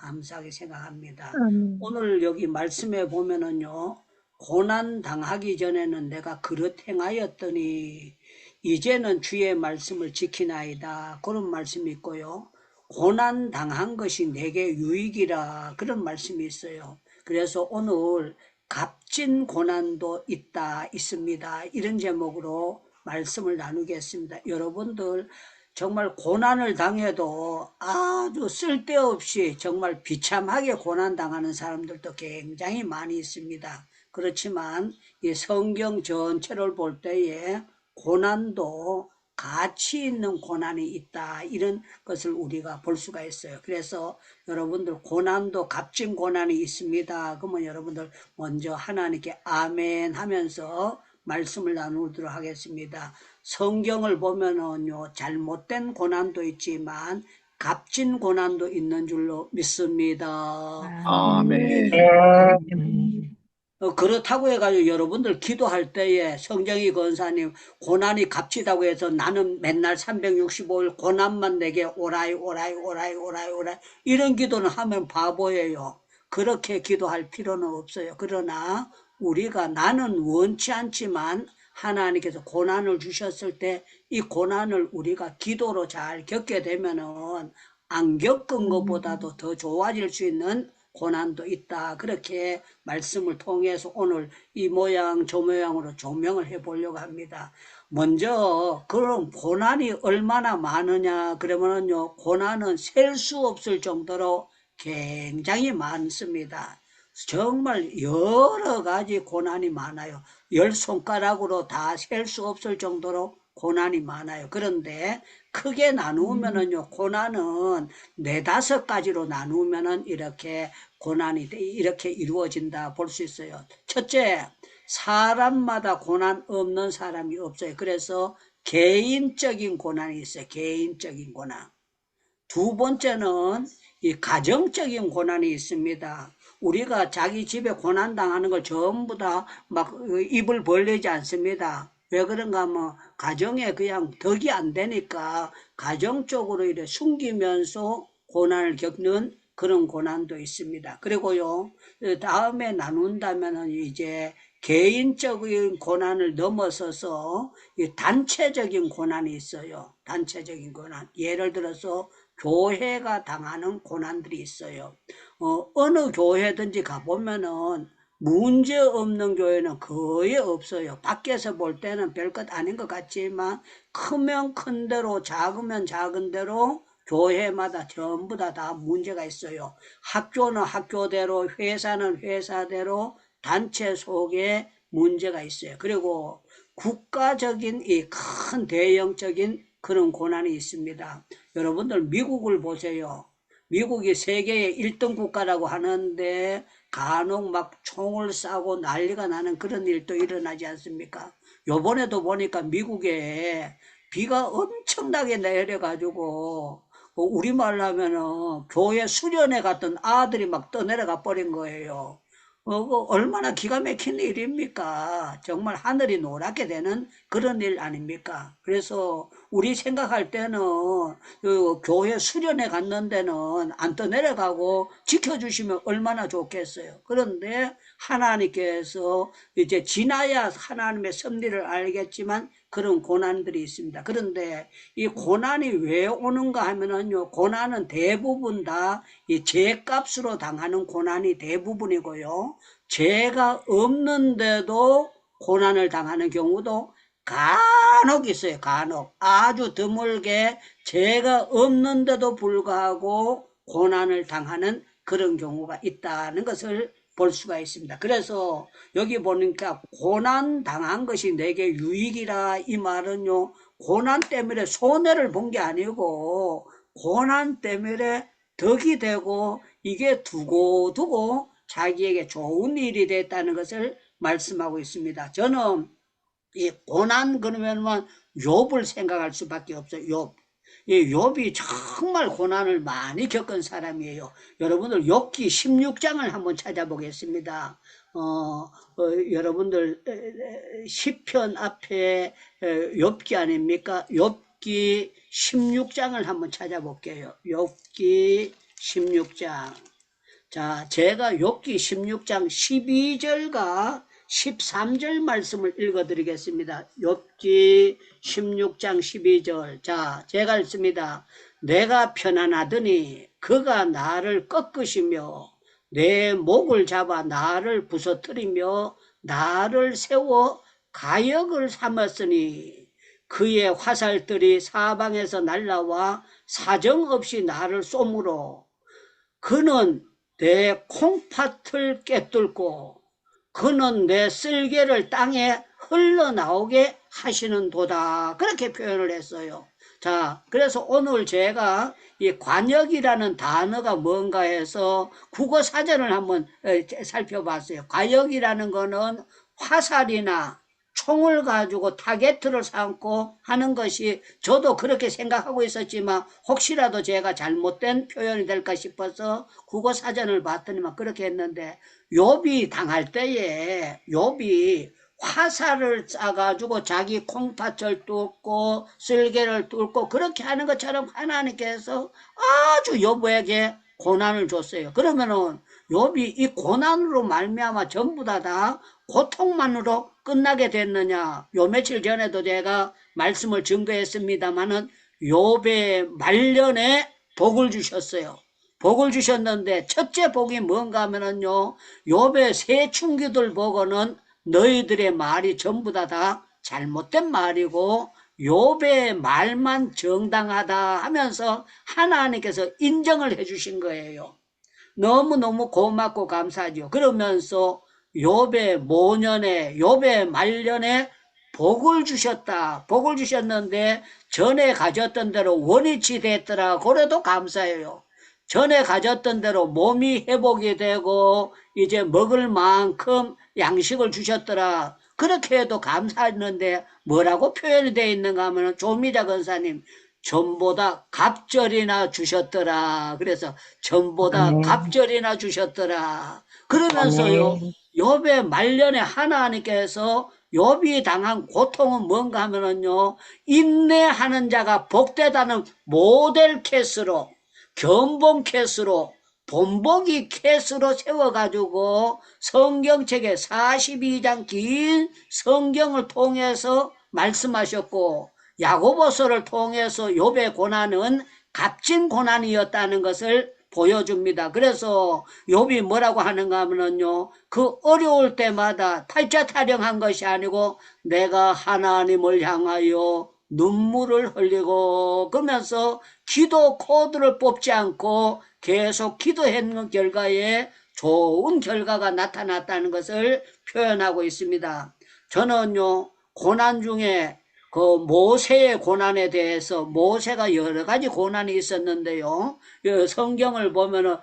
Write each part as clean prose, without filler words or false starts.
감사하게 생각합니다. 아멘. 오늘 여기 말씀에 보면은요, 고난 당하기 전에는 내가 그릇 행하였더니 이제는 주의 말씀을 지키나이다. 그런 말씀이 있고요. 고난 당한 것이 내게 유익이라. 그런 말씀이 있어요. 그래서 오늘 값진 고난도 있습니다. 이런 제목으로 말씀을 나누겠습니다. 여러분들 정말 고난을 당해도 아주 쓸데없이 정말 비참하게 고난당하는 사람들도 굉장히 많이 있습니다. 그렇지만 이 성경 전체를 볼 때에 고난도 가치 있는 고난이 있다, 이런 것을 우리가 볼 수가 있어요. 그래서 여러분들 고난도 값진 고난이 있습니다. 그러면 여러분들 먼저 하나님께 아멘 하면서 말씀을 나누도록 하겠습니다. 성경을 보면은요, 잘못된 고난도 있지만 값진 고난도 있는 줄로 믿습니다. 아멘. 아멘. 그렇다고 해가지고 여러분들 기도할 때에 성경이 권사님 고난이 값지다고 해서 나는 맨날 365일 고난만 내게 오라이 오라이 오라이 오라이 오라이 이런 기도는 하면 바보예요. 그렇게 기도할 필요는 없어요. 그러나 우리가 나는 원치 않지만 하나님께서 고난을 주셨을 때 이 고난을 우리가 기도로 잘 겪게 되면은 안 겪은 것보다도 더 좋아질 수 있는 고난도 있다. 그렇게 말씀을 통해서 오늘 이 모양 저 모양으로 조명을 해 보려고 합니다. 먼저 그런 고난이 얼마나 많으냐 그러면은요, 고난은 셀 수 없을 정도로 굉장히 많습니다. 정말 여러 가지 고난이 많아요. 열 손가락으로 다 셀 수 없을 정도로 고난이 많아요. 그런데 크게 나누면은요, 고난은 네다섯 가지로 나누면은 이렇게 고난이 이렇게 이루어진다 볼 수 있어요. 첫째, 사람마다 고난 없는 사람이 없어요. 그래서 개인적인 고난이 있어요. 개인적인 고난. 두 번째는 이 가정적인 고난이 있습니다. 우리가 자기 집에 고난 당하는 걸 전부 다 막 입을 벌리지 않습니다. 왜 그런가 하면 가정에 그냥 덕이 안 되니까 가정적으로 이래 숨기면서 고난을 겪는 그런 고난도 있습니다. 그리고요, 다음에 나눈다면은 이제 개인적인 고난을 넘어서서 단체적인 고난이 있어요. 단체적인 고난. 예를 들어서 교회가 당하는 고난들이 있어요. 어느 교회든지 가보면은 문제 없는 교회는 거의 없어요. 밖에서 볼 때는 별것 아닌 것 같지만 크면 큰 대로 작으면 작은 대로 교회마다 전부 다 문제가 있어요. 학교는 학교대로, 회사는 회사대로, 단체 속에 문제가 있어요. 그리고 국가적인 이 큰 대형적인 그런 고난이 있습니다. 여러분들 미국을 보세요. 미국이 세계의 1등 국가라고 하는데 간혹 막 총을 쏴고 난리가 나는 그런 일도 일어나지 않습니까? 요번에도 보니까 미국에 비가 엄청나게 내려가지고 우리말로 하면은 교회 수련회 갔던 아들이 막 떠내려가 버린 거예요. 얼마나 기가 막힌 일입니까? 정말 하늘이 노랗게 되는 그런 일 아닙니까? 그래서 우리 생각할 때는 교회 수련회 갔는 데는 안 떠내려가고 지켜주시면 얼마나 좋겠어요. 그런데 하나님께서 이제 지나야 하나님의 섭리를 알겠지만 그런 고난들이 있습니다. 그런데 이 고난이 왜 오는가 하면은요, 고난은 대부분 다 이 죄값으로 당하는 고난이 대부분이고요. 죄가 없는데도 고난을 당하는 경우도 간혹 있어요. 간혹. 아주 드물게 죄가 없는데도 불구하고 고난을 당하는 그런 경우가 있다는 것을 볼 수가 있습니다. 그래서 여기 보니까 고난 당한 것이 내게 유익이라, 이 말은요, 고난 때문에 손해를 본 게 아니고 고난 때문에 덕이 되고 이게 두고두고 자기에게 좋은 일이 됐다는 것을 말씀하고 있습니다. 저는 이 고난 그러면 욥을 생각할 수밖에 없어요. 욥. 이 욥이 정말 고난을 많이 겪은 사람이에요. 여러분들 욥기 16장을 한번 찾아보겠습니다. 여러분들 시편 앞에 욥기 아닙니까? 욥기 16장을 한번 찾아볼게요. 욥기 16장. 자, 제가 욥기 16장 12절과 13절 말씀을 읽어드리겠습니다. 욥기 16장 12절. 자, 제가 읽습니다. 내가 편안하더니 그가 나를 꺾으시며 내 목을 잡아 나를 부서뜨리며 나를 세워 가역을 삼았으니 그의 화살들이 사방에서 날라와 사정없이 나를 쏘므로 그는 내 콩팥을 꿰뚫고 그는 내 쓸개를 땅에 흘러나오게 하시는도다. 그렇게 표현을 했어요. 자, 그래서 오늘 제가 이 관역이라는 단어가 뭔가 해서 국어 사전을 한번 살펴봤어요. 관역이라는 거는 화살이나 총을 가지고 타겟을 삼고 하는 것이 저도 그렇게 생각하고 있었지만 혹시라도 제가 잘못된 표현이 될까 싶어서 국어 사전을 봤더니만 그렇게 했는데 욥이 당할 때에 욥이 화살을 쏴가지고 자기 콩팥을 뚫고 쓸개를 뚫고 그렇게 하는 것처럼 하나님께서 아주 욥에게 고난을 줬어요. 그러면은 욥이 이 고난으로 말미암아 전부 다 고통만으로 끝나게 됐느냐? 요 며칠 전에도 제가 말씀을 증거했습니다마는 욥의 말년에 복을 주셨어요. 복을 주셨는데 첫째 복이 뭔가 하면은요, 욥의 세 충기들 보고는 너희들의 말이 전부 다 잘못된 말이고 욥의 말만 정당하다 하면서 하나님께서 인정을 해주신 거예요. 너무너무 고맙고 감사하죠. 그러면서 욥의 모년에 욥의 말년에 복을 주셨다. 복을 주셨는데 전에 가졌던 대로 원위치 됐더라. 그래도 감사해요. 전에 가졌던 대로 몸이 회복이 되고 이제 먹을 만큼 양식을 주셨더라. 그렇게 해도 감사했는데 뭐라고 표현이 되어 있는가 하면 조미자 권사님 전보다 갑절이나 주셨더라. 그래서 전보다 아멘. 갑절이나 주셨더라. 그러면서요, 아멘. 욥의 말년에 하나님께서 욥이 당한 고통은 뭔가 하면은요, 인내하는 자가 복되다는 모델 케이스로, 견본 케이스로, 본보기 케이스로 세워가지고 성경책에 42장 긴 성경을 통해서 말씀하셨고, 야고보서를 통해서 욥의 고난은 값진 고난이었다는 것을 보여줍니다. 그래서 욥이 뭐라고 하는가 하면요, 그 어려울 때마다 탈자타령한 것이 아니고 내가 하나님을 향하여 눈물을 흘리고 그러면서 기도 코드를 뽑지 않고 계속 기도했는 결과에 좋은 결과가 나타났다는 것을 표현하고 있습니다. 저는요, 고난 중에 그 모세의 고난에 대해서 모세가 여러 가지 고난이 있었는데요. 성경을 보면은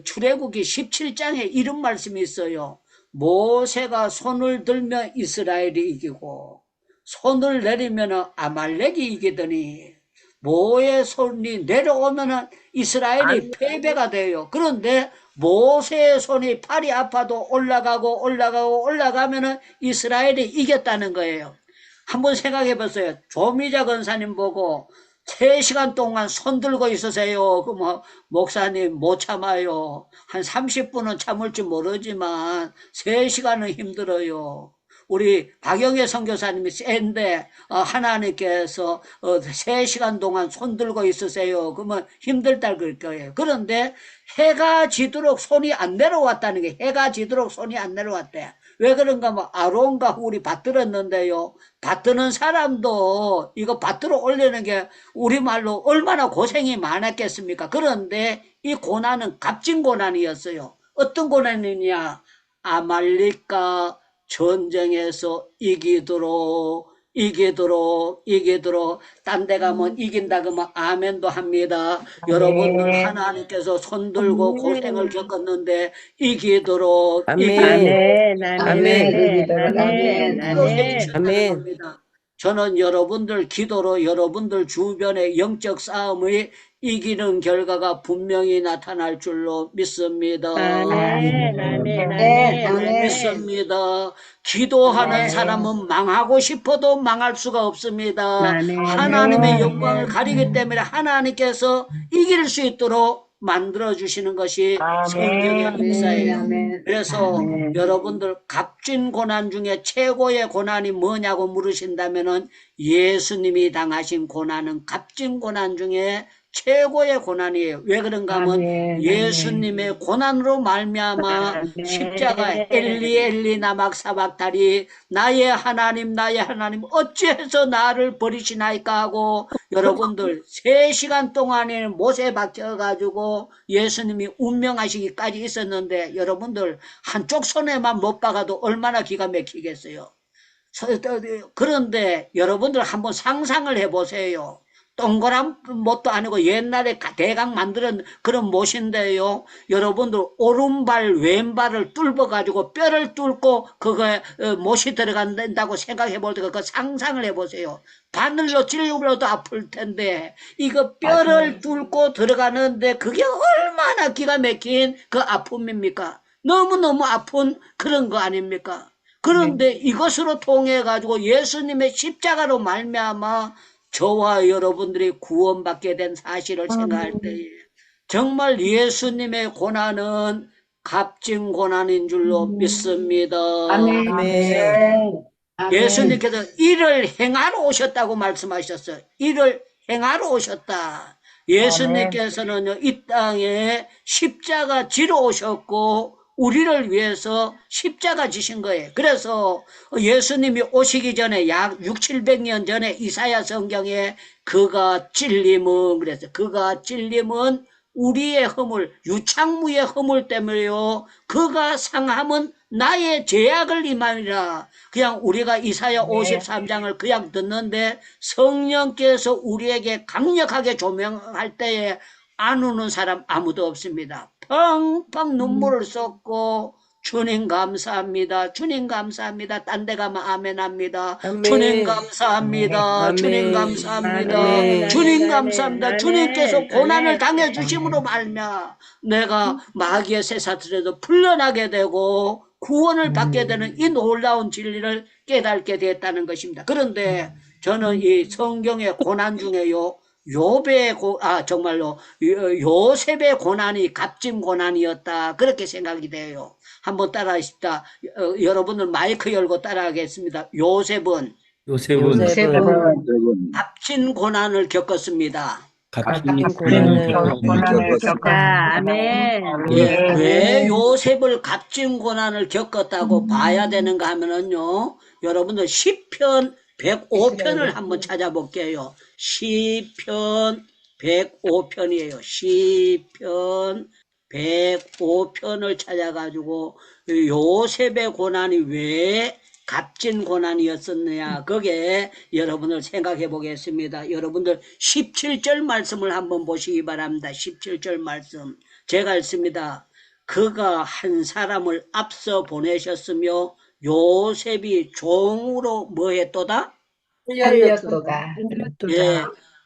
출애굽기 17장에 이런 말씀이 있어요. 모세가 손을 들면 이스라엘이 이기고 손을 내리면 아말렉이 이기더니 모의 손이 내려오면 이스라엘이 패배가 돼요. 그런데 모세의 손이 팔이 아파도 올라가면 이스라엘이 이겼다는 거예요. 한번 생각해 보세요. 조미자 권사님 보고 3시간 동안 손 들고 있으세요. 그 목사님 못 참아요. 한 30분은 참을지 모르지만 3시간은 힘들어요. 우리 박영애 선교사님이 센데 하나님께서 3시간 동안 손 들고 있으세요. 그러면 힘들다 그럴 거예요. 그런데 해가 지도록 손이 안 내려왔다는 게 해가 지도록 손이 안 내려왔대. 왜 그런가 뭐 아론과 훌이 받들었는데요. 받드는 사람도 이거 받들어 올리는 게 우리말로 얼마나 고생이 많았겠습니까? 그런데 이 고난은 값진 고난이었어요. 어떤 고난이냐? 아말렉과 전쟁에서 이기도록 딴 데 가면 이긴다 그러면 아멘도 합니다. 여러분들 하나님께서 손 들고 고생을 겪었는데 이기도록 아멘. 아멘. 아멘. 해주셨다는 아멘. 겁니다. 저는 여러분들 기도로 여러분들 주변의 영적 싸움을 이기는 결과가 분명히 나타날 줄로 믿습니다. 믿습니다. 기도하는 사람은 망하고 싶어도 망할 수가 없습니다. 하나님의 영광을 가리기 때문에 하나님께서 이길 수 있도록 만들어 주시는 것이 성경의 아멘, 역사예요. 아멘, 그래서 아멘. 여러분들 값진 고난 중에 최고의 고난이 뭐냐고 물으신다면은 예수님이 당하신 고난은 값진 고난 중에 최고의 고난이에요. 왜 그런가 하면 아멘, 예수님의 고난으로 말미암아 십자가 아멘. 엘리 엘리 나막 사박다리 나의 하나님 어찌해서 나를 버리시나이까 하고 여러분들 3시간 동안에 못에 박혀가지고 예수님이 운명하시기까지 있었는데 여러분들 한쪽 손에만 못 박아도 얼마나 기가 막히겠어요. 그런데 여러분들 한번 상상을 해보세요. 동그란 못도 아니고 옛날에 대강 만드는 그런 못인데요. 여러분들 오른발 왼발을 뚫어가지고 뼈를 뚫고 그거에 못이 들어간다고 생각해 볼 때 그 상상을 해보세요. 바늘로 찔러도 아플 텐데 이거 뼈를 뚫고 들어가는데 그게 얼마나 기가 막힌 그 아픔입니까? 너무너무 아픈 그런 거 아닙니까? 그런데 이것으로 통해 가지고 예수님의 십자가로 말미암아 저와 여러분들이 구원받게 된 사실을 생각할 때에 정말 예수님의 고난은 값진 고난인 줄로 믿습니다. 아멘, 아멘. 아멘. 예수님께서 이를 행하러 오셨다고 말씀하셨어요. 이를 행하러 오셨다. 예수님께서는 이 땅에 십자가 지러 오셨고 우리를 위해서 십자가 지신 거예요. 그래서 예수님이 오시기 전에 약 6, 700년 전에 이사야 성경에 그가 찔림은 그래서 그가 찔림은 우리의 허물 유창무의 허물 때문에요. 그가 상함은 나의 죄악을 임함이라. 그냥 우리가 이사야 53장을 그냥 듣는데 성령께서 우리에게 강력하게 조명할 때에 안 우는 사람 아무도 없습니다. 펑펑 눈물을 쏟고 주님 감사합니다. 주님 감사합니다. 딴 데 가면 아멘 합니다. 아멘. 주님 감사합니다. 아멘. 주님 감사합니다. 아멘. 주님 아멘. 감사합니다. 아멘. 주님께서 고난을 아멘. 당해 주심으로 말미암아 내가 마귀의 쇠사슬에도 풀려나게 되고 구원을 받게 되는 이 놀라운 진리를 깨닫게 됐다는 것입니다. 그런데 저는 이 성경의 고난 중에요. 정말로 요셉의 고난이 값진 고난이었다. 그렇게 생각이 돼요. 한번 따라하십시다. 여러분들 마이크 열고 따라하겠습니다. 요셉은 값진 고난을 겪었습니다. 값진 고난을 고난을 겪었다. 아멘. 예, 왜 요셉을 값진 고난을 겪었다고 봐야 되는가 하면은요, 여러분들 시편 105편을 한번 찾아볼게요. 시편 105편이에요. 시편 105편을 찾아가지고 요셉의 고난이 왜 값진 고난이었었느냐, 그게 여러분들 생각해 보겠습니다. 여러분들 17절 말씀을 한번 보시기 바랍니다. 17절 말씀 제가 읽습니다. 그가 한 사람을 앞서 보내셨으며 요셉이 종으로 뭐 했도다? 살렸도다. 예,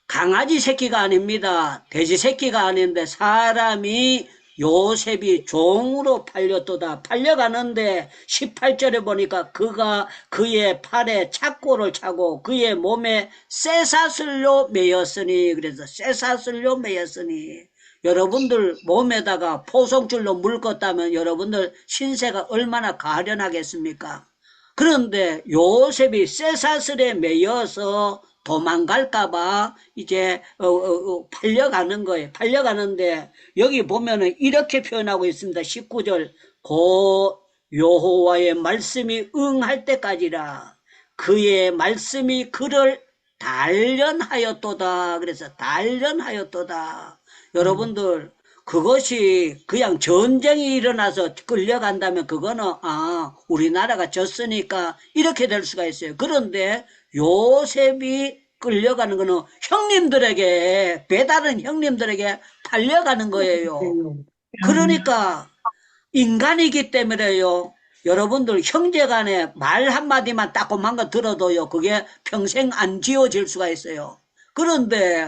강아지 새끼가 아닙니다. 돼지 새끼가 아닌데 사람이 요셉이 종으로 팔렸도다. 팔려가는데 18절에 보니까 그가 그의 팔에 착고를 차고 그의 몸에 쇠사슬로 매였으니, 그래서 쇠사슬로 매였으니, 여러분들 몸에다가 포송줄로 묶었다면 여러분들 신세가 얼마나 가련하겠습니까? 그런데 요셉이 쇠사슬에 매여서 도망갈까봐 이제 팔려가는 거예요. 팔려가는데 여기 보면은 이렇게 표현하고 있습니다. 19절 곧 여호와의 말씀이 응할 때까지라 그의 말씀이 그를 단련하였도다. 그래서 단련하였도다. 여러분들 그것이 그냥 전쟁이 일어나서 끌려간다면 그거는 우리나라가 졌으니까 이렇게 될 수가 있어요. 그런데 요셉이 끌려가는 거는 형님들에게, 배다른 형님들에게 팔려가는 거예요. 그러니까 인간이기 때문에요. 여러분들 형제간에 말 한마디만 따끔한 거 들어도요, 그게 평생 안 지워질 수가 있어요. 그런데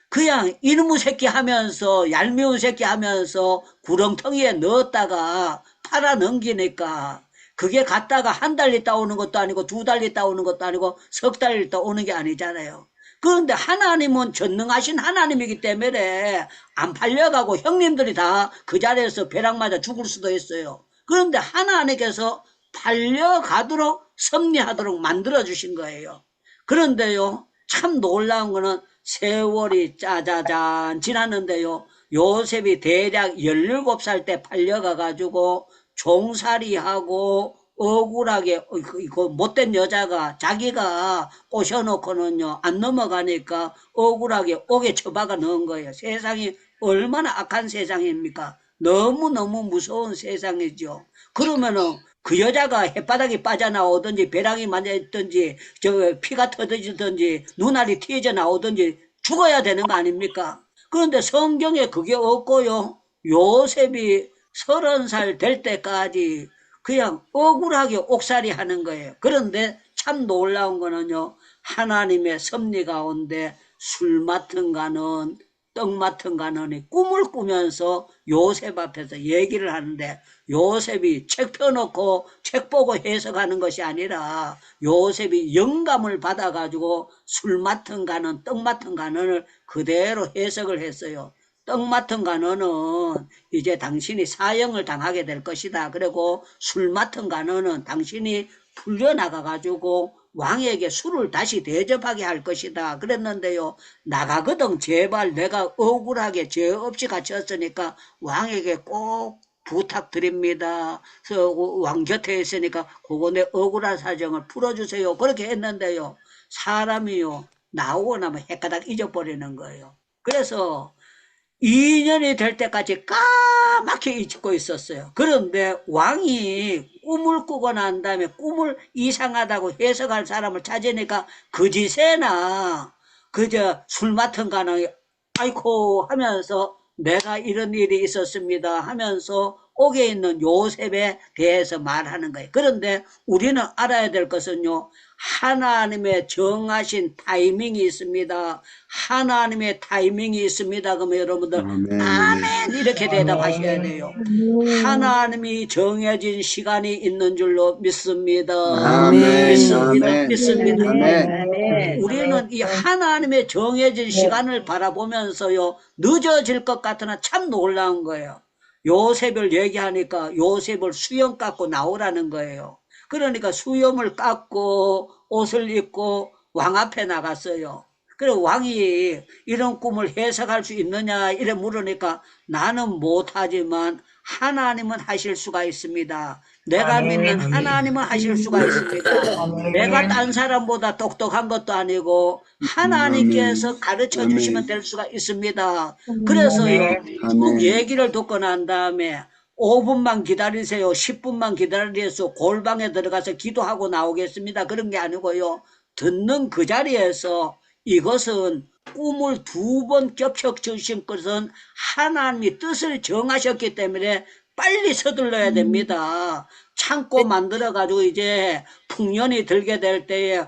그냥 이놈의 새끼 하면서 얄미운 새끼 하면서 구렁텅이에 넣었다가 팔아 넘기니까 그게 갔다가 한 달 있다 오는 것도 아니고 2달 있다 오는 것도 아니고 석 달 있다 오는 게 아니잖아요. 그런데 하나님은 전능하신 하나님이기 때문에 안 팔려가고 형님들이 다 그 자리에서 벼락 맞아 죽을 수도 있어요. 그런데 하나님께서 팔려가도록 섭리하도록 만들어주신 거예요. 그런데요, 참 놀라운 거는 세월이 짜자잔 지났는데요, 요셉이 대략 17살 때 팔려가가지고 종살이하고 억울하게 그 못된 여자가 자기가 꼬셔놓고는요 안 넘어가니까 억울하게 옥에 처박아 넣은 거예요. 세상이 얼마나 악한 세상입니까? 너무너무 무서운 세상이죠. 그러면은 그 여자가 햇바닥이 빠져나오든지 벼락이 맞아있든지 저 피가 터지든지 눈알이 튀어져 나오든지 죽어야 되는 거 아닙니까? 그런데 성경에 그게 없고요, 요셉이 30살 될 때까지 그냥 억울하게 옥살이 하는 거예요. 그런데 참 놀라운 거는요, 하나님의 섭리 가운데 술 맡은 가는 떡 맡은 가는이 꿈을 꾸면서 요셉 앞에서 얘기를 하는데, 요셉이 책 펴놓고 책 보고 해석하는 것이 아니라 요셉이 영감을 받아가지고 술 맡은 가는 떡 맡은 가는을 그대로 해석을 했어요. 떡 맡은 간호는 이제 당신이 사형을 당하게 될 것이다. 그리고 술 맡은 간호는 당신이 풀려나가가지고 왕에게 술을 다시 대접하게 할 것이다. 그랬는데요, 나가거든. 제발 내가 억울하게 죄 없이 갇혔으니까 왕에게 꼭 부탁드립니다. 그래서 왕 곁에 있으니까 그거 내 억울한 사정을 풀어주세요. 그렇게 했는데요, 사람이요 나오고 나면 헷가닥 잊어버리는 거예요. 그래서 2년이 될 때까지 까맣게 잊고 있었어요. 그런데 왕이 꿈을 꾸고 난 다음에 꿈을 이상하다고 해석할 사람을 찾으니까 그짓에나 그저 술 맡은 가는 아이고 하면서 내가 이런 일이 있었습니다 하면서 옥에 있는 요셉에 대해서 말하는 거예요. 그런데 우리는 알아야 될 것은요, 하나님의 정하신 타이밍이 있습니다. 하나님의 타이밍이 있습니다. 그러면 여러분들 아멘 이렇게 대답하셔야 돼요. 하나님이 정해진 시간이 있는 줄로 믿습니다. 아멘. 믿습니다. 아멘. 믿습니다. 아멘. 우리는 이 하나님의 정해진 시간을 바라보면서요, 늦어질 것 같으나 참 놀라운 거예요. 요셉을 얘기하니까 요셉을 수염 깎고 나오라는 거예요. 그러니까 수염을 깎고 옷을 입고 왕 앞에 나갔어요. 그리고 왕이 이런 꿈을 해석할 수 있느냐 이래 물으니까 나는 못하지만 하나님은 하실 수가 있습니다. 내가 믿는 하나님은 하실 수가 있습니다. 내가 딴 사람보다 똑똑한 것도 아니고 하나님께서 가르쳐 주시면 될 수가 있습니다. 그래서요, 쭉 얘기를 듣고 난 다음에 5분만 기다리세요. 10분만 기다리세요. 골방에 들어가서 기도하고 나오겠습니다. 그런 게 아니고요, 듣는 그 자리에서 이것은 꿈을 2번 겹쳐 주신 것은 하나님이 뜻을 정하셨기 때문에 빨리 서둘러야 됩니다. 창고 만들어가지고 이제 풍년이 들게 될 때에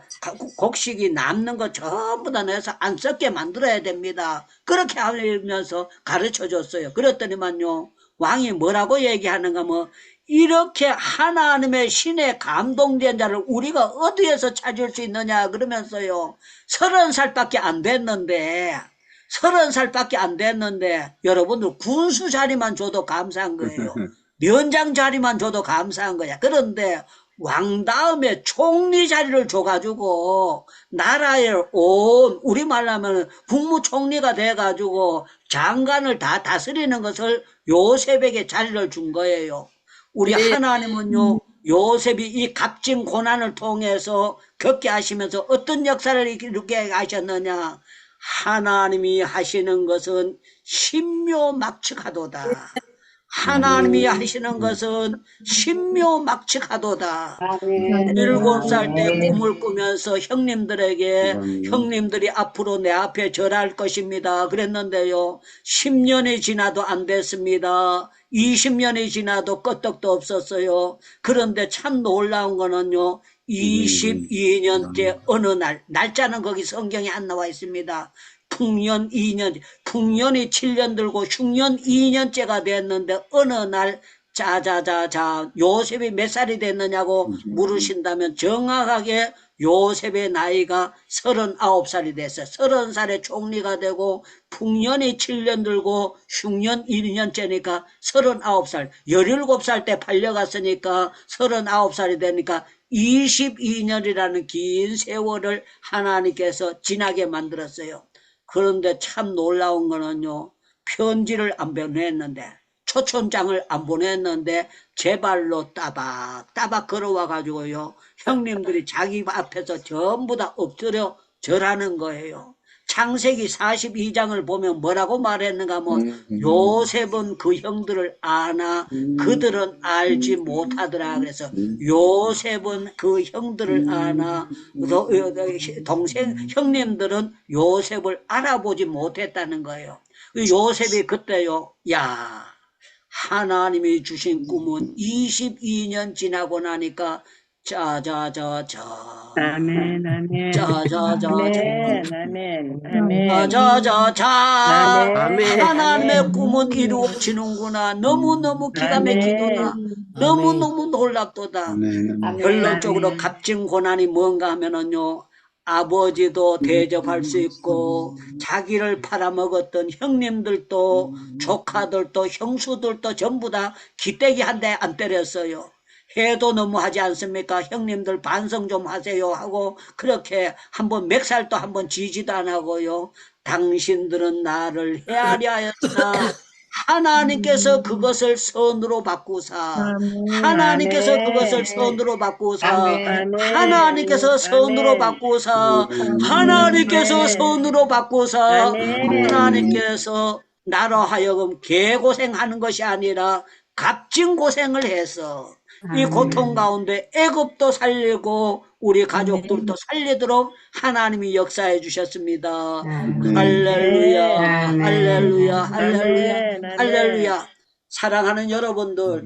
곡식이 남는 거 전부 다 내서 안 썩게 만들어야 됩니다. 그렇게 하면서 가르쳐 줬어요. 그랬더니만요, 왕이 뭐라고 얘기하는가 뭐, 이렇게 하나님의 신에 감동된 자를 우리가 어디에서 찾을 수 있느냐 그러면서요, 30살밖에 안 됐는데 30살밖에 안 됐는데 여러분들 군수 자리만 줘도 감사한 거예요. 면장 자리만 줘도 감사한 거야. 그런데 왕 다음에 총리 자리를 줘가지고 나라에 온, 우리말로 하면 국무총리가 돼가지고 장관을 다 다스리는 것을 요셉에게 자리를 준 거예요. 우리 하나님은요, 요셉이 이 값진 고난을 통해서 겪게 하시면서 어떤 역사를 이루게 하셨느냐, 하나님이 하시는 것은 신묘막측하도다. 하나님이 하시는 것은 신묘막측하도다. 7살 때 꿈을 꾸면서 형님들에게, 형님들이 앞으로 내 앞에 절할 것입니다 그랬는데요, 10년이 지나도 안 됐습니다. 20년이 지나도 끄떡도 없었어요. 그런데 참 놀라운 거는요, 22년째 어느 날, 날짜는 거기 성경에 안 나와 있습니다. 풍년 2년, 풍년이 7년 들고 흉년 2년째가 됐는데 어느 날 자자자자 요셉이 몇 살이 됐느냐고 물으신다면 정확하게 요셉의 나이가 39살이 됐어요. 30살에 총리가 되고 풍년이 7년 들고 흉년 1년째니까 39살, 17살 때 팔려갔으니까 39살이 되니까 22년이라는 긴 세월을 하나님께서 지나게 만들었어요. 그런데 참 놀라운 거는요, 편지를 안 보냈는데, 초청장을 안 보냈는데 제 발로 따박따박 걸어와 가지고요, 형님들이 자기 앞에서 전부 다 엎드려 절하는 거예요. 창세기 42장을 보면 뭐라고 말했는가 하면, 요셉은 그 형들을 아나 그들은 알지 못하더라. 그래서 요셉은 그 형들을 아나 동생 형님들은 요셉을 알아보지 못했다는 거예요. 요셉이 그때요, 야, 하나님이 주신 꿈은 22년 지나고 나니까 짜자자자 아멘, 아멘. 짜자자자 아멘, 아멘, 아멘. 짜자자자 아멘. 하나님의 꿈은 이루어지는구나. 너무너무 기가 막히도다. 너무너무 놀랍도다. 결론적으로 값진 고난이 뭔가 하면은요, 아버지도 대접할 수 있고 자기를 팔아먹었던 형님들도 조카들도 형수들도 전부 다 기대기 한 대 안 때렸어요. 해도 너무 하지 않습니까? 형님들 반성 좀 하세요 하고 그렇게 한번 멱살도 한번 지지도 안 하고요. 당신들은 나를 헤아려 하였으나 하나님께서 그것을 선으로 바꾸사, 하나님께서 그것을 선으로 바꾸사, 하나님께서 선으로 바꾸사, 하나님께서 선으로 바꾸사, 하나님께서 나로 하여금 개고생하는 것이 아니라 값진 고생을 해서 이 고통 가운데 애굽도 살리고 우리 가족들도 살리도록 하나님이 역사해 주셨습니다. 할렐루야, 할렐루야, 할렐루야, 할렐루야. 사랑하는 여러분들,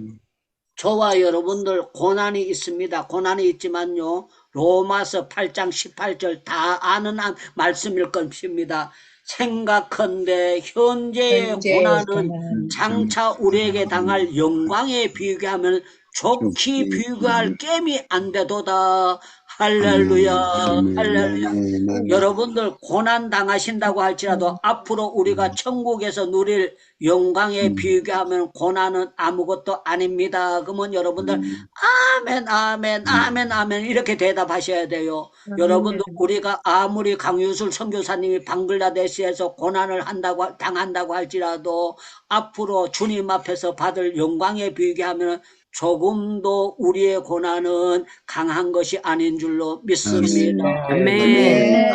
저와 여러분들 고난이 있습니다. 고난이 있지만요, 로마서 8장 18절 다 아는 말씀일 것입니다. 생각컨대 현재의 고난은 장차 우리에게 당할 영광에 비교하면 좋게 비교할 겜이 안 되도다. 할렐루야, 할렐루야. 여러분들 고난 당하신다고 할지라도 앞으로 우리가 천국에서 누릴 영광에 비교하면 고난은 아무것도 아닙니다. 그러면 여러분들 아멘, 아멘, 아멘, 아멘 이렇게 대답하셔야 돼요. 여러분들 우리가 아무리 강유술 선교사님이 방글라데시에서 고난을 당한다고 할지라도 앞으로 주님 앞에서 받을 영광에 비교하면 조금도 우리의 고난은 강한 것이 아닌 줄로 믿습니다. 아멘.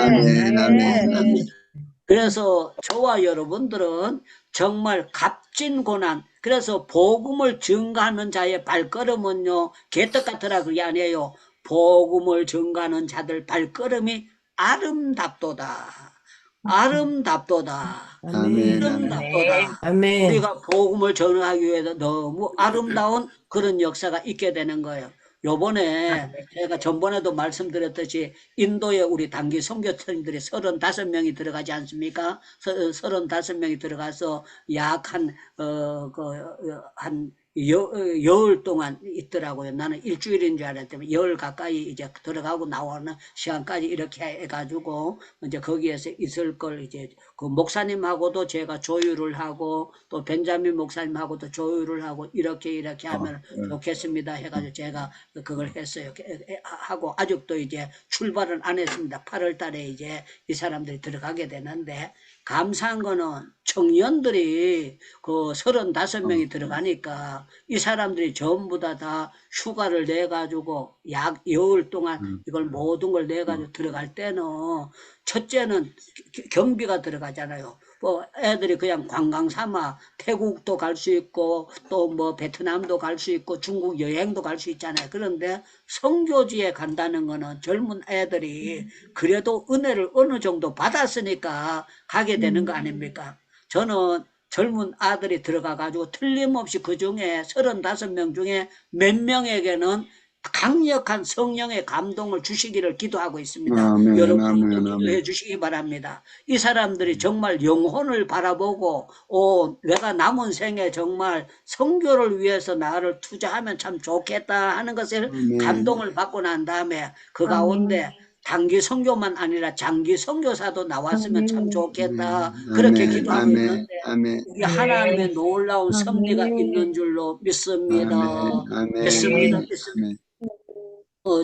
그래서 저와 여러분들은 정말 값진 고난, 그래서 복음을 증가하는 자의 발걸음은요, 개떡 같으라 그게 아니에요. 복음을 증가하는 자들 발걸음이 아름답도다. 아름답도다. 아름답도다. 아멘. 우리가 복음을 전하기 위해서 너무 아름다운 그런 역사가 있게 되는 거예요. 요번에 제가 전번에도 말씀드렸듯이 인도에 우리 단기 선교사님들이 35명이 들어가지 않습니까? 35명이 들어가서 약 한 열흘 동안 있더라고요. 나는 일주일인 줄 알았더니 열흘 가까이 이제 들어가고 나오는 시간까지 이렇게 해가지고 이제 거기에서 있을 걸 이제 그 목사님하고도 제가 조율을 하고 또 벤자민 목사님하고도 조율을 하고 이렇게 하면 좋겠습니다 해가지고 제가 그걸 했어요. 하고 아직도 이제 출발은 안 했습니다. 8월 달에 이제 이 사람들이 들어가게 되는데 감사한 거는 청년들이 그 35명이 들어가니까 이 사람들이 전부 다 휴가를 내가지고 약 열흘 동안 이걸 모든 걸 내가지고 들어갈 때는 첫째는 경비가 들어가잖아요. 뭐 애들이 그냥 관광 삼아 태국도 갈 수 있고 또 뭐 베트남도 갈 수 있고 중국 여행도 갈 수 있잖아요. 그런데 선교지에 간다는 거는 젊은 애들이 그래도 은혜를 어느 정도 받았으니까 가게 되는 거 아닙니까? 저는 젊은 아들이 들어가가지고 틀림없이 그 중에 35명 중에 몇 명에게는 강력한 성령의 감동을 주시기를 기도하고 있습니다. 여러분도 기도해 주시기 바랍니다. 이 사람들이 정말 영혼을 바라보고 내가 남은 생에 정말 선교를 위해서 나를 투자하면 참 좋겠다 하는 것을 감동을 받고 난 다음에 그 가운데 단기 선교만 아니라 장기 선교사도 나왔으면 참 좋겠다. 아멘, 그렇게 기도하고 아멘, 있는데 아멘, 우리 하나님의 놀라운 섭리가 있는 줄로 믿습니다. 아멘, 믿습니다. 아멘, 믿습니다. 아멘.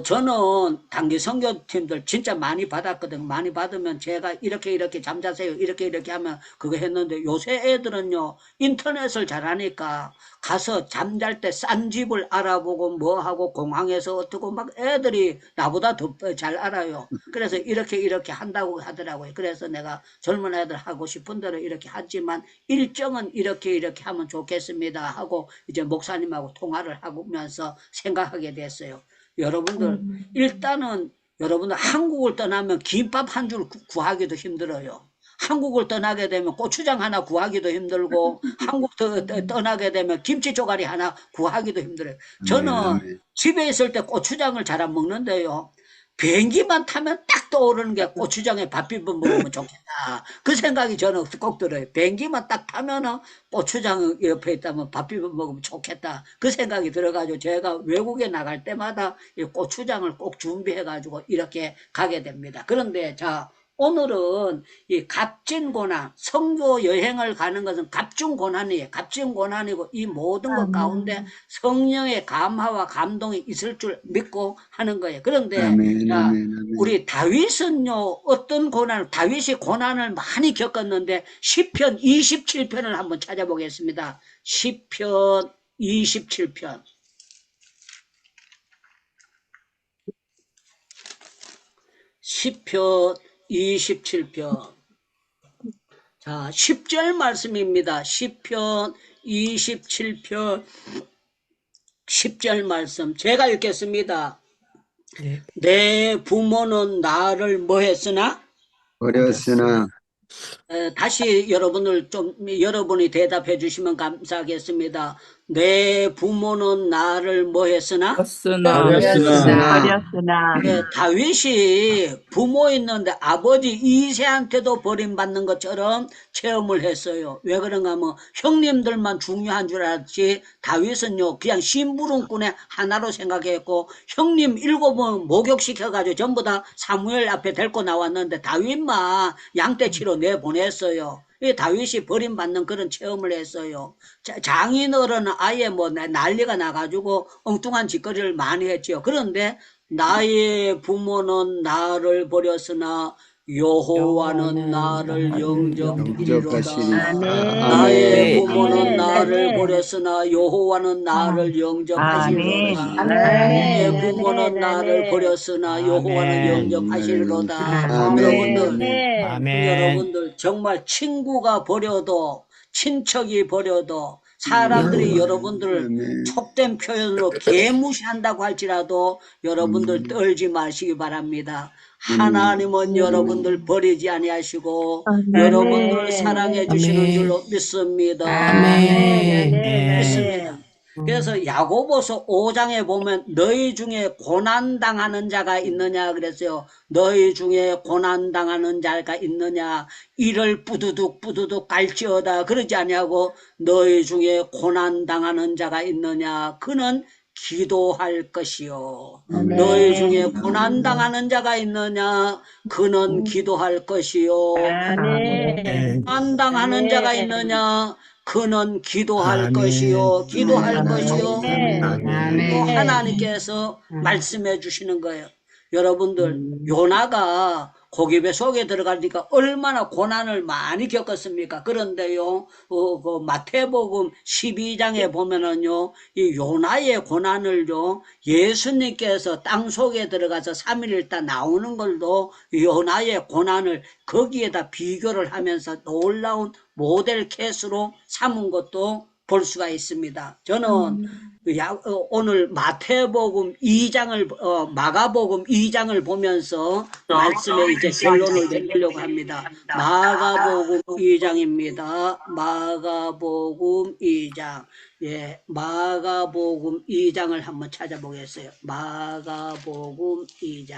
저는 단기 선교팀들 진짜 많이 받았거든. 많이 받으면 제가 이렇게 잠자세요. 이렇게 하면 그거 했는데 요새 애들은요, 인터넷을 잘하니까 가서 잠잘 때 싼 집을 알아보고 뭐 하고 공항에서 어떻고 막 애들이 나보다 더 잘 알아요. 그래서 이렇게 한다고 하더라고요. 그래서 내가 젊은 애들 하고 싶은 대로 이렇게 하지만 일정은 이렇게 하면 좋겠습니다 하고 이제 목사님하고 통화를 하면서 생각하게 됐어요. 여러분들 일단은 여러분들 한국을 떠나면 김밥 한 줄 구하기도 힘들어요. 한국을 떠나게 되면 고추장 하나 구하기도 힘들고 한국 떠나게 되면 김치 조가리 하나 구하기도 힘들어요. 저는 아멘. 집에 있을 때 고추장을 잘 안 먹는데요. 비행기만 타면 딱 떠오르는 게 고추장에 밥 비벼 먹으면 좋겠다. 그 생각이 저는 꼭 들어요. 비행기만 딱 타면은 고추장 옆에 있다면 밥 비벼 먹으면 좋겠다. 그 생각이 들어가지고 제가 외국에 나갈 때마다 이 고추장을 꼭 준비해가지고 이렇게 가게 됩니다. 그런데 자, 오늘은 이 값진고난, 선교 여행을 가는 것은 값진고난이에요. 값진고난이고 이 모든 것 가운데 성령의 감화와 감동이 있을 줄 믿고 하는 거예요. 그런데 아멘, 자, 아멘, 아멘. 우리 다윗은요, 어떤 다윗이 고난을 많이 겪었는데 시편 27편을 한번 찾아보겠습니다. 시편 27편. 시편 27편. 자, 10절 말씀입니다. 시편 27편 10절 말씀. 제가 읽겠습니다. 네. 내 부모는 나를 뭐 했으나? 버렸으나 다시 여러분이 대답해 주시면 감사하겠습니다. 내 부모는 나를 뭐 했으나? 버렸으나 다윗이 부모 있는데 아버지 이새한테도 버림받는 것처럼 체험을 했어요. 왜 그런가 하면 형님들만 중요한 줄 알았지 다윗은요 그냥 심부름꾼의 하나로 생각했고 형님 7번 목욕시켜가지고 전부 다 사무엘 앞에 데리고 나왔는데 다윗만 양떼치러 내보냈어요. 다윗이 버림받는 그런 체험을 했어요. 장인어른은 아예 뭐 난리가 나가지고 엉뚱한 짓거리를 많이 했죠. 그런데 나의 부모는 나를 버렸으나 여호와는 나를 영접하시리로다. 영접하시리로다. 나의 아멘. 부모는 나를 아멘. 버렸으나 여호와는 나를 영접하시리로다. 아멘. 내 부모는 나를 버렸으나 여호와는 아멘. 영접하시리로다. 아멘. 아멘. 여러분들 정말 친구가 버려도 친척이 버려도 사람들이 여러분들을 아멘. 촉된 표현으로 개무시한다고 할지라도 여러분들 떨지 마시기 바랍니다. 하나님은 여러분들 버리지 아니하시고 여러분들을 사랑해 주시는 아멘. 줄로 믿습니다. 아멘. 믿습니다. 그래서 야고보서 5장에 보면 너희 중에 고난당하는 자가 있느냐 그랬어요. 너희 중에 고난당하는 자가 있느냐 이를 뿌두둑 갈지어다 그러지 아니하고 너희 중에 고난당하는 자가 있느냐 그는 기도할 것이요. 너희 중에 고난당하는 자가 있느냐 그는 기도할 것이요. 고난당하는 자가 있느냐 그는 기도할 아멘. 것이요. 기도할 것이요. 아멘. 하나님께서 말씀해 주시는 거예요. 여러분들 요나가 고기배 속에 들어가니까 얼마나 고난을 많이 겪었습니까? 그런데요, 그 마태복음 12장에 보면은요, 이 요나의 고난을요, 예수님께서 땅 속에 들어가서 3일 있다 나오는 걸도 요나의 고난을 거기에다 비교를 하면서 놀라운 모델 케이스로 삼은 것도 볼 수가 있습니다. 저는 오늘 마태복음 2장을 마가복음 2장을 보면서 말씀에 이제 결론을 내리려고 합니다. 마가복음 2장입니다. 마가복음 2장. 예, 마가복음 2장을 한번 찾아보겠어요. 마가복음 2장.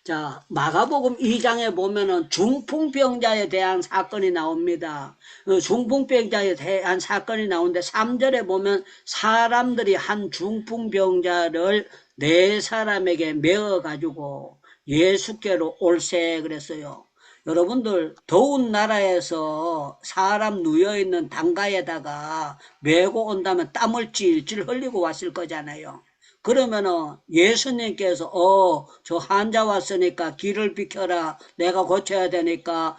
자, 마가복음 2장에 보면은 중풍병자에 대한 사건이 나옵니다. 중풍병자에 대한 사건이 나오는데 3절에 보면 사람들이 한 중풍병자를 4사람에게 메어가지고 예수께로 올세 그랬어요. 여러분들 더운 나라에서 사람 누워있는 담가에다가 메고 온다면 땀을 찔찔 흘리고 왔을 거잖아요. 그러면은 예수님께서 저 환자 왔으니까 길을 비켜라, 내가 고쳐야 되니까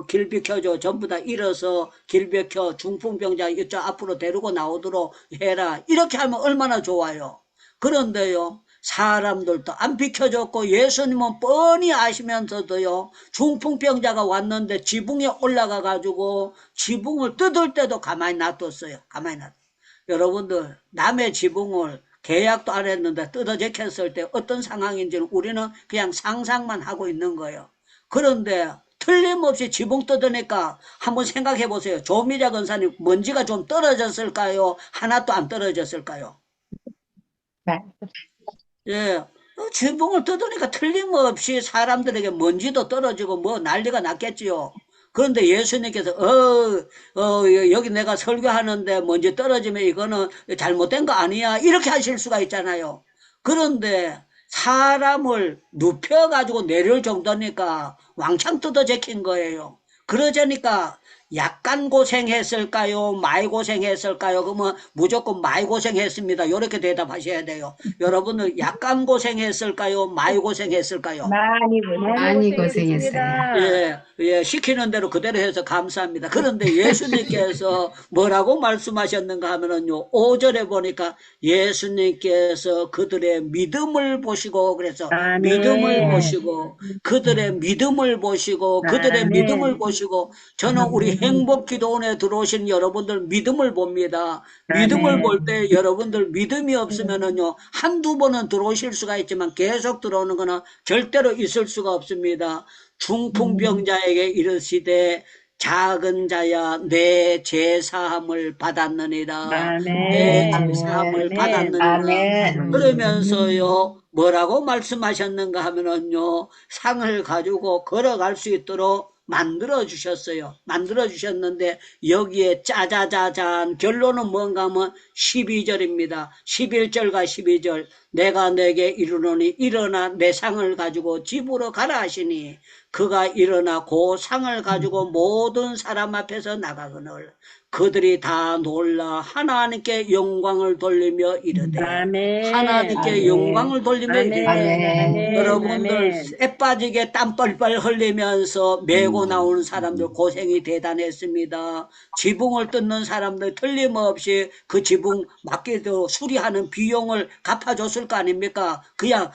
길 비켜줘, 전부 다 일어서 길 비켜 중풍병자 이쪽 앞으로 데리고 나오도록 해라, 이렇게 하면 얼마나 좋아요. 그런데요, 사람들도 안 비켜줬고 예수님은 뻔히 아시면서도요, 중풍병자가 왔는데 지붕에 올라가 가지고 지붕을 뜯을 때도 가만히 놔뒀어요. 가만히 놔뒀어요. 여러분들, 남의 지붕을 계약도 안 했는데 뜯어 제꼈을 때 어떤 상황인지는 우리는 그냥 상상만 하고 있는 거예요. 그런데 틀림없이 지붕 뜯으니까 한번 생각해 보세요. 조미자 권사님, 먼지가 좀 떨어졌을까요? 하나도 안 떨어졌을까요? 예, 지붕을 뜯으니까 틀림없이 사람들에게 먼지도 떨어지고 뭐 난리가 났겠지요. 그런데 예수님께서 여기 내가 설교하는데 먼지 떨어지면 이거는 잘못된 거 아니야, 이렇게 하실 수가 있잖아요. 그런데 사람을 눕혀가지고 내릴 정도니까 왕창 뜯어 제낀 거예요. 그러자니까 약간 고생했을까요? 많이 고생했을까요? 그러면 무조건 많이 고생했습니다, 이렇게 대답하셔야 돼요. 여러분은 약간 고생했을까요? 많이 고생했을까요? 많이 고생했습니다. 예, 시키는 대로 그대로 해서 감사합니다. 그런데 예수님께서 뭐라고 말씀하셨는가 하면은요, 5절에 보니까 예수님께서 그들의 믿음을 보시고, 그래서 믿음을 보시고, 그들의 믿음을 보시고, 그들의 믿음을 보시고, 저는 우리 행복기도원에 들어오신 여러분들 믿음을 봅니다. 믿음을 볼 때 여러분들 믿음이 없으면은요, 한두 번은 들어오실 수가 있지만 계속 들어오는 거는 절대로 있을 수가 없습니다. 중풍병자에게 이르시되 작은 자야 내 제사함을 받았느니라, 내 제사함을 받았느니라. 그러면서요 뭐라고 말씀하셨는가 하면은요, 상을 가지고 걸어갈 수 있도록 만들어 주셨어요. 만들어 주셨는데 여기에 짜자자잔 결론은 뭔가 하면 12절입니다. 11절과 12절. 내가 내게 이르노니 일어나 내 상을 가지고 집으로 가라 하시니 그가 일어나 그 상을 가지고 모든 사람 앞에서 나가거늘 그들이 다 놀라 하나님께 영광을 돌리며 이르되, 하나님께 영광을 돌리며 이르되, 여러분들 쇠 빠지게 땀 뻘뻘 흘리면서 메고 나오는 사람들 고생이 대단했습니다. 지붕을 뜯는 사람들 틀림없이 그 지붕 맡기도 수리하는 비용을 갚아줬을 거 아닙니까? 그냥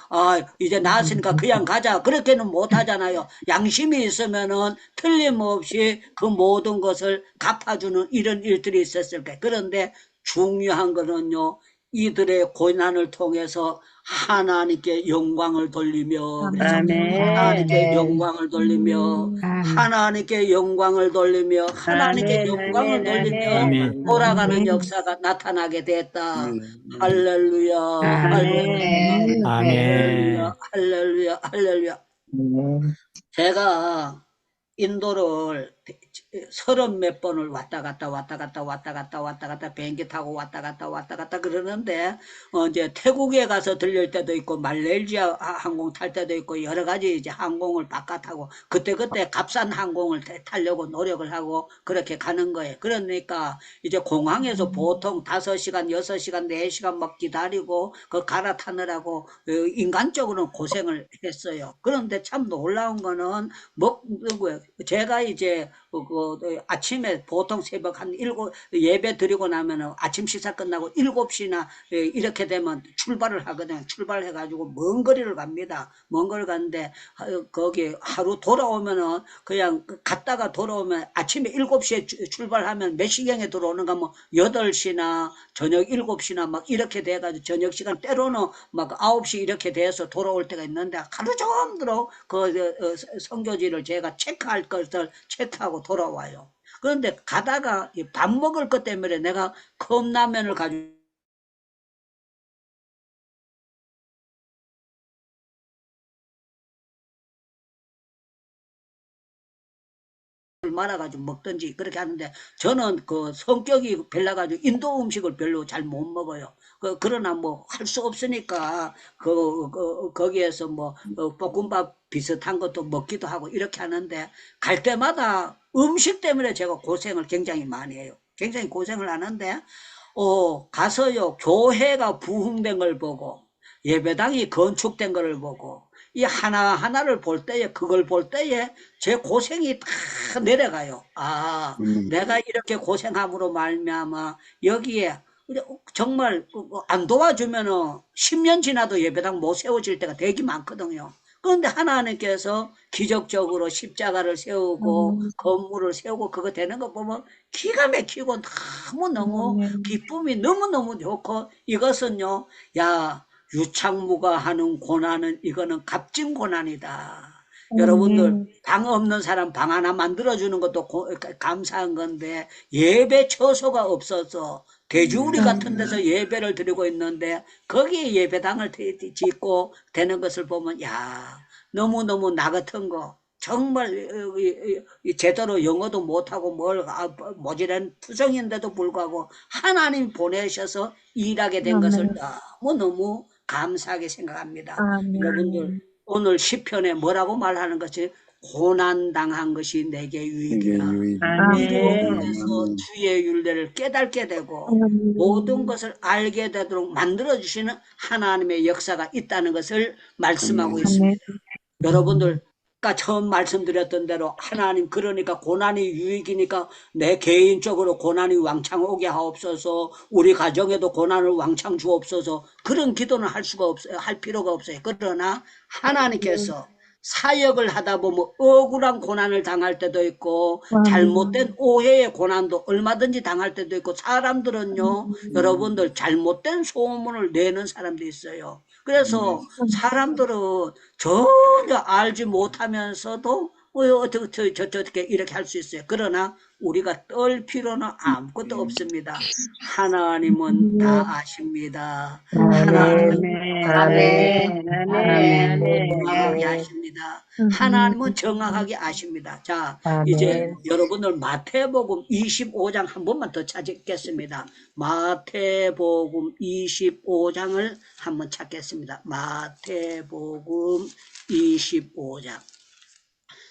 이제 나았으니까 그냥 가자, 그렇게는 못하잖아요. 양심이 있으면은 틀림없이 그 모든 것을 갚아주는 이런 일들이 있었을 거예요. 그런데 중요한 거는요, 이들의 고난을 통해서 하나님께 영광을 돌리며, 그래서 하나님께 영광을 돌리며, 하나님께 영광을 돌리며, 하나님께 영광을 돌리며 돌아가는 역사가 나타나게 됐다. 할렐루야, 할렐루야, 할렐루야, 할렐루야, 할렐루야. 제가 인도를 30몇 번을 왔다 갔다 비행기 타고 왔다 갔다 그러는데 이제 태국에 가서 들릴 때도 있고 말레이시아 항공 탈 때도 있고 여러 가지 이제 항공을 바깥하고 그때 값싼 항공을 타려고 노력을 하고 그렇게 가는 거예요. 그러니까 이제 공항에서 보통 5시간, 6시간, 4시간 막 기다리고 그 갈아타느라고 인간적으로는 고생을 했어요. 그런데 참 놀라운 거는 제가 이제 아침에 보통 새벽 한 7 예배 드리고 나면은 아침 식사 끝나고 7시나 이렇게 되면 출발을 하거든요. 출발해 가지고 먼 거리를 갑니다. 먼 거리를 가는데 거기 하루 돌아오면은 그냥 갔다가 돌아오면 아침에 7시에 출발하면 몇 시경에 들어오는가 뭐 8시나 저녁 7시나 막 이렇게 돼 가지고 저녁 시간 때로는 막 9시 이렇게 돼서 돌아올 때가 있는데 하루 종일 선교지를 제가 체크할 것을 체크하고 돌아와요. 그런데 가다가 밥 먹을 것 때문에 내가 컵라면을 가지고 말아가지고 먹든지 그렇게 하는데 저는 그 성격이 별나가지고 인도 음식을 별로 잘 못 먹어요. 그러나 뭐 할 수 없으니까 거기에서 뭐 볶음밥 비슷한 것도 먹기도 하고 이렇게 하는데, 갈 때마다 음식 때문에 제가 고생을 굉장히 많이 해요. 굉장히 고생을 하는데, 가서요, 교회가 부흥된 걸 보고, 예배당이 건축된 걸 보고, 이 하나하나를 볼 때에, 그걸 볼 때에 제 고생이 다 내려가요. 아, 내가 이렇게 고생함으로 말미암아 여기에 정말 안 도와주면은 10년 지나도 예배당 못 세워질 때가 되게 많거든요. 그런데 하나님께서 기적적으로 십자가를 세우고 건물을 세우고 그거 되는 거 보면 기가 막히고 너무너무 기쁨이 너무너무 좋고, 이것은요, 야, 유창무가 하는 고난은 이거는 값진 고난이다. 여러분들, 방 없는 사람 방 하나 만들어주는 것도 감사한 건데, 예배 처소가 없어서 돼지우리 같은 데서 예배를 드리고 있는데 거기에 예배당을 짓고 되는 것을 보면, 야, 너무너무 나 같은 거 정말 제대로 영어도 못하고 모질한 투성인데도 불구하고 하나님 보내셔서 일하게 된 것을 너무너무 감사하게 생각합니다. 여러분들, 오늘 시편에 뭐라고 말하는 것이, 고난당한 것이 내게 유익이라. 이로 인해서 주의 윤례를 깨닫게 되고 모든 것을 알게 되도록 만들어주시는 하나님의 역사가 있다는 것을 말씀하고 있습니다. 여러분들, 아까 처음 말씀드렸던 대로 하나님, 그러니까 고난이 유익이니까 내 개인적으로 고난이 왕창 오게 하옵소서, 우리 가정에도 고난을 왕창 주옵소서, 그런 기도는 할 수가 없어요. 할 필요가 없어요. 그러나 하나님께서 사역을 하다 보면 억울한 고난을 당할 때도 있고 잘못된 오해의 고난도 얼마든지 당할 때도 있고, 사람들은요, 여러분들, 잘못된 소문을 내는 사람도 있어요. 그래서 사람들은 전혀 알지 못하면서도 어떻게 이렇게 할 수 있어요. 그러나 우리가 떨 필요는 아무것도 없습니다. 하나님은 다 아십니다. 하나님은 정확하게 아십니다. 하나님은 정확하게 아십니다. 자, 이제 여러분들 마태복음 25장 한 번만 더 찾겠습니다. 마태복음 25장을 한번 찾겠습니다. 마태복음 25장.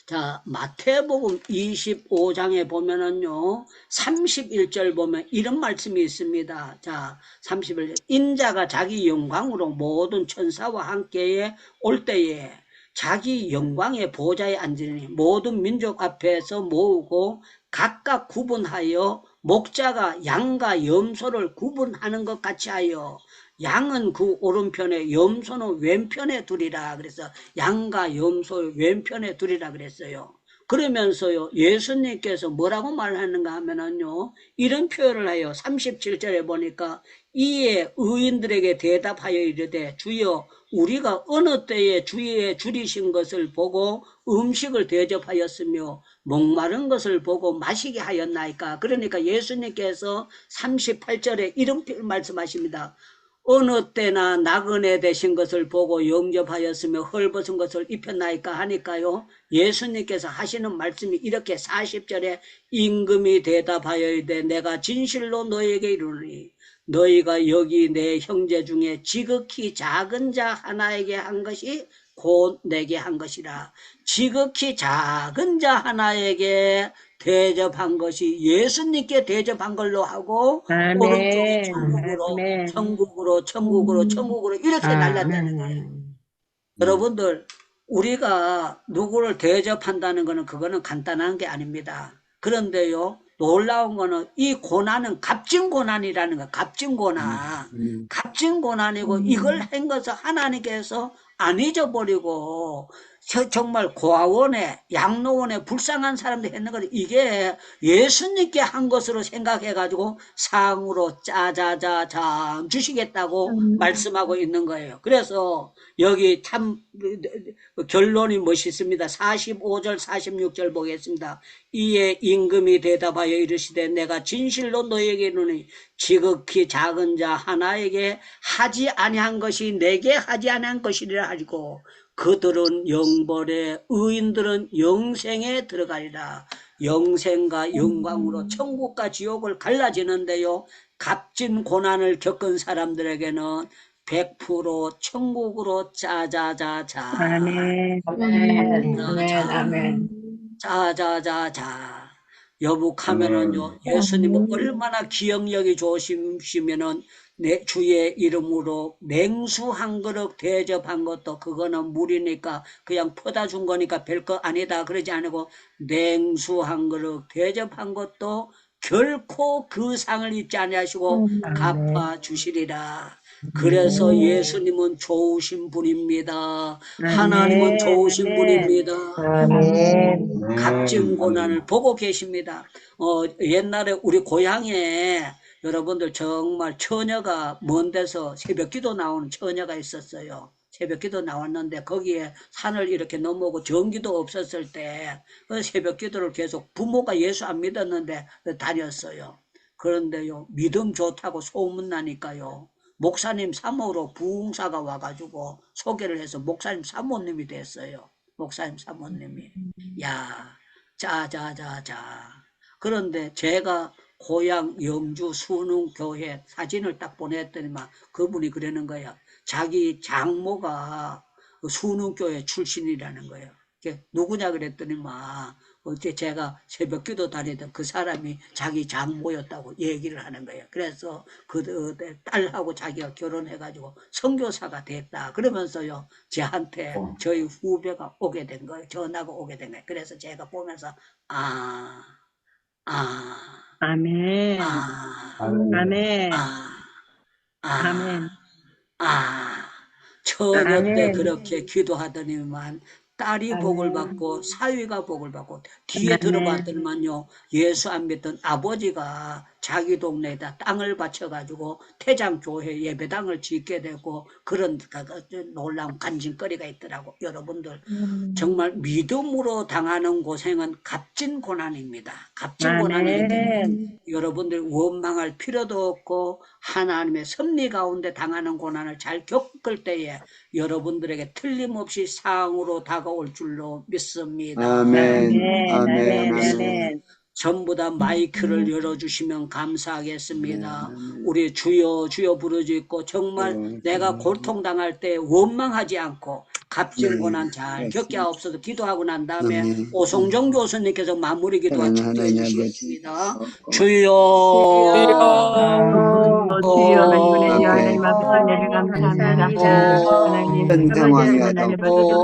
자, 마태복음 25장에 보면은요, 31절 보면 이런 말씀이 있습니다. 자, 31절. 인자가 자기 영광으로 모든 천사와 함께 올 때에 자기 영광의 보좌에 앉으니 모든 민족 앞에서 모으고 각각 구분하여 목자가 양과 염소를 구분하는 것 같이 하여 양은 그 오른편에 염소는 왼편에 두리라. 그래서 양과 염소 왼편에 두리라 그랬어요. 그러면서요, 예수님께서 뭐라고 말하는가 하면은요, 이런 표현을 해요. 37절에 보니까, 이에 의인들에게 대답하여 이르되, 주여, 우리가 어느 때에 주의 줄이신 것을 보고 음식을 대접하였으며 목마른 것을 보고 마시게 하였나이까. 그러니까 예수님께서 38절에 이런 말씀하십니다. 어느 때나 나그네 되신 것을 보고 영접하였으며 헐벗은 것을 입혔나이까 하니까요, 예수님께서 하시는 말씀이 이렇게 40절에 임금이 대답하여 이르되 내가 진실로 너에게 이르노니 너희가 여기 내 형제 중에 지극히 작은 자 하나에게 한 것이 곧 내게 한 것이라. 지극히 작은 자 하나에게 대접한 것이 예수님께 대접한 걸로 하고, 오른쪽이 천국으로 이렇게 날랐다는 거예요. 여러분들, 우리가 누구를 대접한다는 거는 그거는 간단한 게 아닙니다. 그런데요, 놀라운 거는 이 고난은 값진 고난이라는 거. 값진 고난. 값진 고난이고, 이걸 한 것을 하나님께서 안 잊어버리고 정말 고아원에 양로원에 불쌍한 사람들 했는 걸 이게 예수님께 한 것으로 생각해가지고 상으로 짜자자장 주시겠다고 말씀하고 있는 거예요. 그래서 여기 참 결론이 멋있습니다. 45절 46절 보겠습니다. 이에 임금이 대답하여 이르시되 내가 진실로 너에게 이르노니 지극히 작은 자 하나에게 하지 아니한 것이 내게 하지 아니한 것이라 하시고 그들은 영벌에 의인들은 영생에 들어가리라. 영생과 영광으로 천국과 지옥을 갈라지는데요, 값진 고난을 겪은 사람들에게는 100% 천국으로 짜자자자. 아멘. 아멘. 아멘. 아멘. 자자자자. 여북하면은요, 예수님은 얼마나 기억력이 좋으시면은 내 주의 이름으로 냉수 한 그릇 대접한 것도 그거는 물이니까 그냥 퍼다 준 거니까 별거 아니다 그러지 않고 냉수 한 그릇 대접한 것도 결코 그 상을 잊지 아니하시고 갚아 주시리라. 그래서 예수님은 좋으신 분입니다. 하나님은 좋으신 분입니다. 아멘. 값진 고난을 보고 계십니다. 옛날에 우리 고향에 여러분들 정말 처녀가 먼 데서 새벽기도 나오는 처녀가 있었어요. 새벽기도 나왔는데 거기에 산을 이렇게 넘어오고 전기도 없었을 때 그 새벽기도를 계속 부모가 예수 안 믿었는데 다녔어요. 그런데요, 믿음 좋다고 소문나니까요, 목사님 사모로 부흥사가 와가지고 소개를 해서 목사님 사모님이 됐어요. 목사님 사모님이. 야, 자자자자. 그런데 제가 고향 영주 순흥교회 사진을 딱 보냈더니만 그분이 그러는 거야. 자기 장모가 순흥교회 출신이라는 거예요. 누구냐 그랬더니만 어제 제가 새벽기도 다니던 그 사람이 자기 장모였다고 얘기를 하는 거예요. 그래서 그 딸하고 자기가 결혼해가지고 선교사가 됐다. 그러면서요, 저한테 저희 후배가 오게 된 거예요. 전화가 오게 된 거예요. 그래서 제가 보면서 아멘. 아멘. 아멘. 처녀 때 그렇게 기도하더니만 딸이 복을 받고 사위가 복을 받고 뒤에 들어봤더니만요, 예수 안 믿던 아버지가 자기 동네에다 땅을 바쳐가지고 태장교회 예배당을 짓게 되고 그런 놀라운 간증거리가 있더라고. 여러분들 정말 믿음으로 당하는 고생은 값진 고난입니다. 값진 고난이기 때문에 여러분들 원망할 필요도 없고 하나님의 섭리 가운데 당하는 고난을 잘 겪을 때에 여러분들에게 틀림없이 상으로 다가올 줄로 믿습니다. 아멘. 아멘. 아멘. 전부 다 마이크를 열어주시면 감사하겠습니다. 우리 주여 주여 부르짖고 정말 내가 고통당할 때 원망하지 않고 값진 고난 잘 겪게 하옵소서. 기도하고 난 다음에 오성정 교수님께서 마무리 기도와 축도해 주시겠습니다. 주여 주여 하나님 앞에 은혜를 감사합니다. 하나님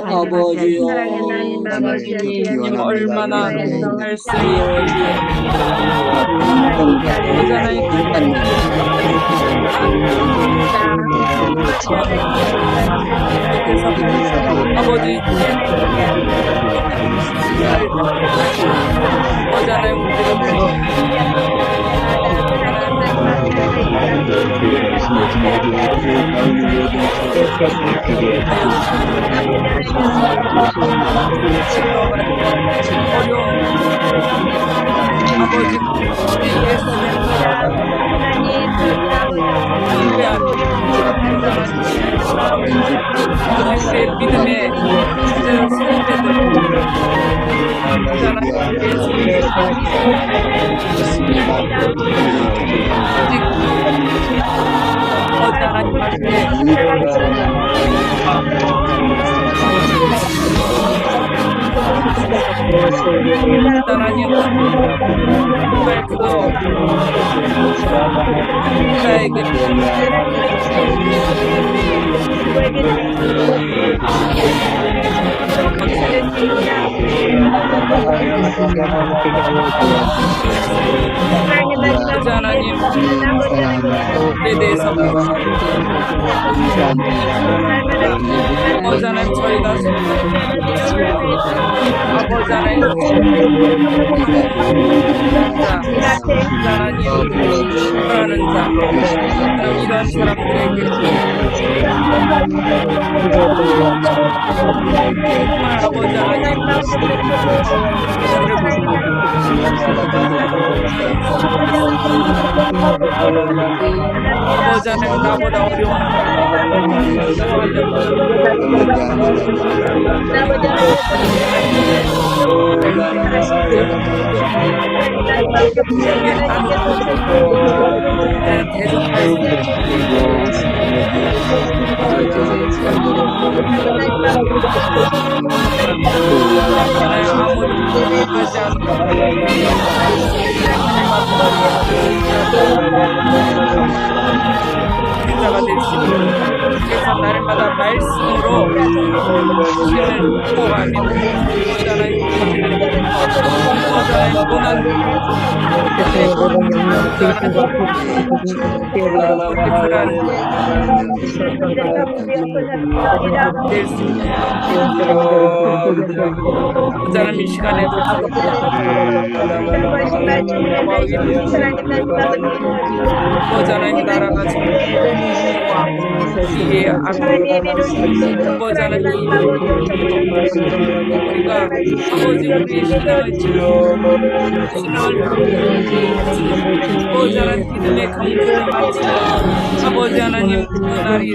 아버지요 주님 얼마나 할 수 있는지 아버지 어제는 아버지 믿음의 하나님 에 대해서 아버지 하나님 저희가 아버지 하나님 하나님 그러는 자 이런 사람들에게 아버지 하나님 아버지 하나님 나보다 어려운 지역의 따뜻한 대접할 수 하나의 아무리 하지 인자가 되시고 그래서 날마다 말씀으로 신을 뽑아내고 하나님 하나님 고난 자는 이 시간에도 보자는 나라가 이게 보자는 우리가 아버지 우리의 신앙을 보자는 믿음의 경주를 마치고 아버지 하나님 그 날이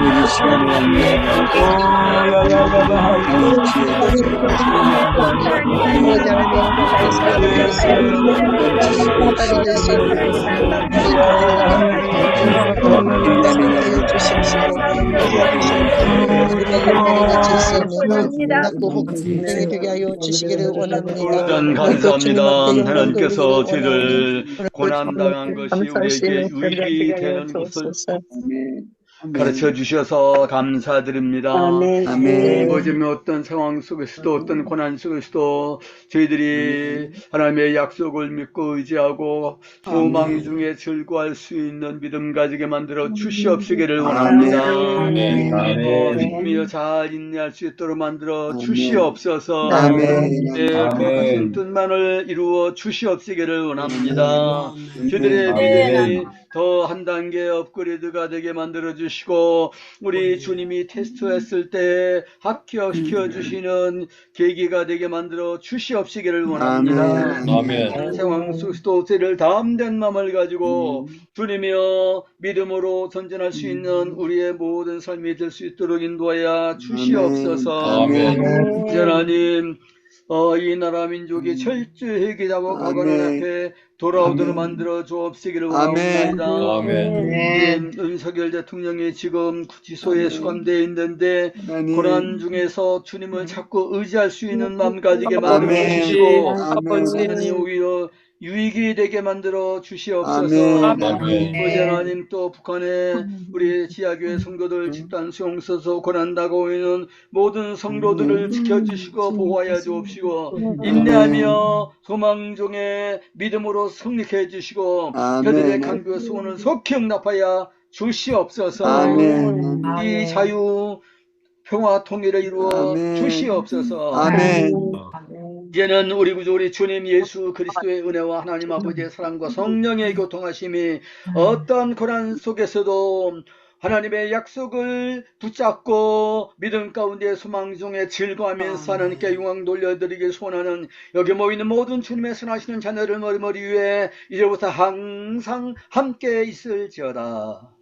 우리 시간이 왔네. 아버지 하나님 말씀하는 말씀 따르게 수 있는 우리 가정에 하여 주십시오. 우리가 열매를 맺을 수 있는 낙도 복음이 되게 하여 주시기를 원합니다. 감사합니다. 하나님께서 저희들 고난당한 것이 우리에게 유익이 되는 것을 가르쳐 주셔서 감사드립니다. 아멘. 아버지 어떤 상황 속에서도 어떤 고난 속에서도 저희들이 하나님의 약속을 믿고 의지하고 소망 중에 즐거워할 수 있는 믿음 가지게 만들어 주시옵시기를 원합니다. 믿음이여 잘 인내할 수 있도록 만들어 주시옵소서. 그 뜻만을 이루어 주시옵시기를 원합니다. 저희들의 믿음이 더 한 단계 업그레이드가 되게 만들어 주시고 우리 주님이 테스트했을 때 합격시켜 주시는 계기가 되게 만들어 주시옵시기를 원합니다. 상황 속에서도 저희를 담대한 마음을 가지고 주님이여 믿음으로 전진할 수 있는 우리의 모든 삶이 될 수 있도록 인도하여 주시옵소서. 하나님 이 나라 민족이 철저히 회개하고 과거는 앞에 돌아오도록 만들어 주옵시기를 원합니다. 윤석열 대통령이 지금 구치소에 수감되어 있는데 고난 중에서 주님을 자꾸 의지할 수 있는 마음 가지게 만들어 주시고 아버지 오히려 유익이 되게 만들어 주시옵소서. 아버지 하나님 또 북한의 우리 지하교회 성도들 집단 수용 써서 고난당하고 있는 모든 성도들을 지켜주시고 보호하여 주옵시고 인내하며 소망 중에 믿음으로 승리케 해주시고 그들의 간구 소원을 속히 응답하여 주시옵소서. 이 자유 평화 통일을 이루어 주시옵소서. 이제는 우리 구주 우리 주님 예수 그리스도의 은혜와 하나님 아버지의 사랑과 성령의 교통하심이 어떤 고난 속에서도 하나님의 약속을 붙잡고 믿음 가운데 소망 중에 즐거워하면서 하나님께 영광 돌려드리길 소원하는 여기 모이는 모든 주님의 선하시는 자녀를 머리 위에 이제부터 항상 함께 있을지어다.